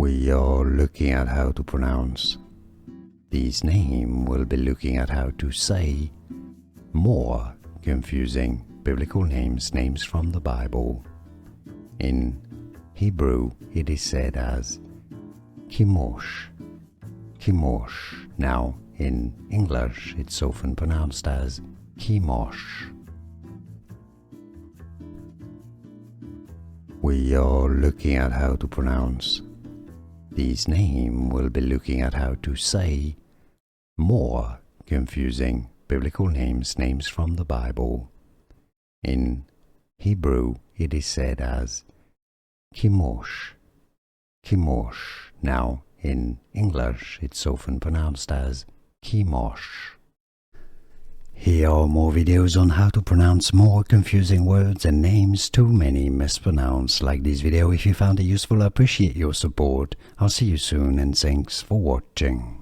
We are looking at how to pronounce these names. We'll be looking at how to say more confusing biblical names from the Bible. In Hebrew, it is said as Chemosh, Chemosh. Now, in English, it's often pronounced as Chemosh. We are looking at how to pronounce these names. We'll be looking at how to say more confusing biblical names from the Bible. In Hebrew, it is said as Chemosh, Chemosh. Now, in English, it's often pronounced as Chemosh. Here are more videos on how to pronounce more confusing words and names too many mispronounced. Like this video if you found it useful. I appreciate your support. I'll see you soon and thanks for watching.